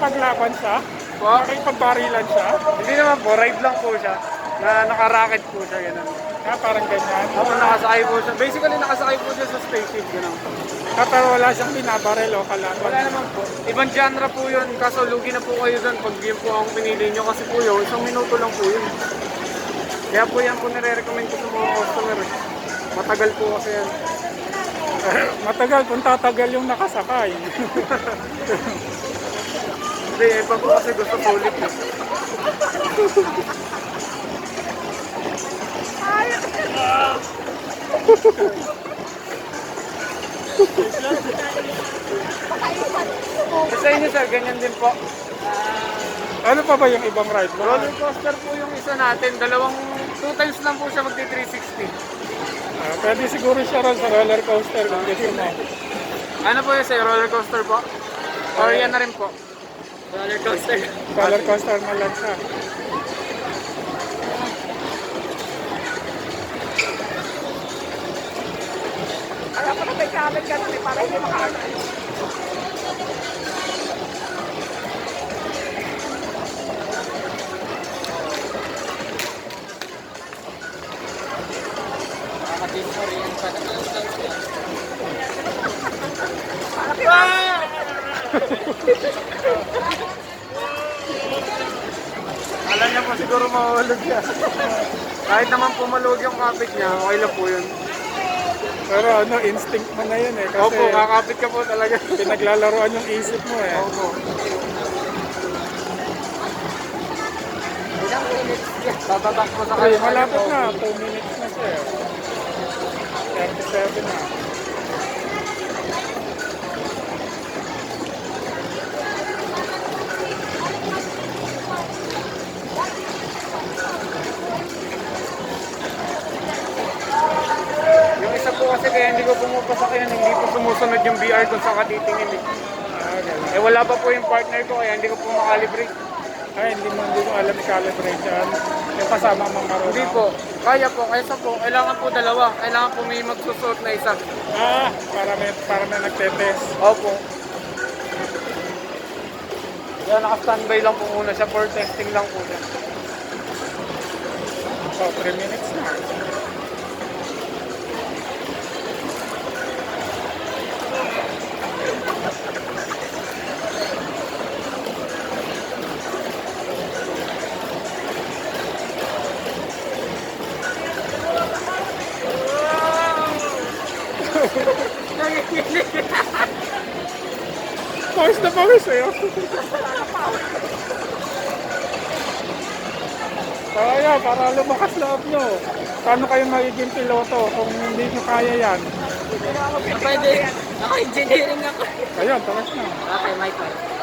nakikipaglaban siya? Po? Nakikipagparilan siya? Hindi naman po, ride lang po siya. Na naka-racket po siya, gano'n. Parang ganyan. Ako nakasakay po siya. Basically, nakasakay po siya sa spaceship, gano'n. Pero wala siyang binabarel o kalaban. Wala naman po. Ibang genre po yun, kaso lugi na po kayo doon pag yun po ang pinili nyo. Kasi po yun, 1 minuto lang po yun. Kaya po yan po nire-recommend ko sa mga customer. Matagal po kasi yan. Matagal kung tatagal yung nakasakay. Hindi, iba po kasi gusto sulit eh. Sa inyo sir, ganyan din po. Ano pa ba yung ibang ride mo? Roller coaster po yung isa natin. 2 times lang po siya magti 360. Pwede siguro siya ron sa roller coaster kung gusto mo. Ano po yun sir? Roller coaster po? Or yan na rin po? Roller coaster. Roller coaster na lang siya. Alam ko na may kalat ka na para hindi makalat. Alam niya po siguro mahulog siya. Kahit naman pumalog yung kapit niya, okay lang po yun. Pero ano, instinct mo na yun eh. Kasi Opo, kakapit ka po talaga. pinaglalaroan yung isip mo eh. Opo. Ilang minutes yan? Bababak mo sa Ay, kanya. malapit na. 2 minutes na siya. 37 na. Yung isa po kasi kaya hindi ko pumupasak yan, hindi po sumusunod yung VR kung saan ka titingin eh. Ganun. Eh wala pa po yung partner ko kaya hindi ko po makalibrate. Ay, hindi mo alam yung calibration. Yung kasama mong marunong. Hindi po. Kaya po, kaysa po, kailangan po dalawa. Kailangan po may magsusuot na isa. Para may nagtetest. Opo. Kaya naka-standby lang po muna siya for testing lang po siya. So, 3 minutes na. Pawis na pawis eh. Kaya, para lumakas loob nyo. Paano kayo magiging piloto kung hindi nyo kaya yan? Pwede. Ako engineering ako. Ayun, talas na. Okay, my turn.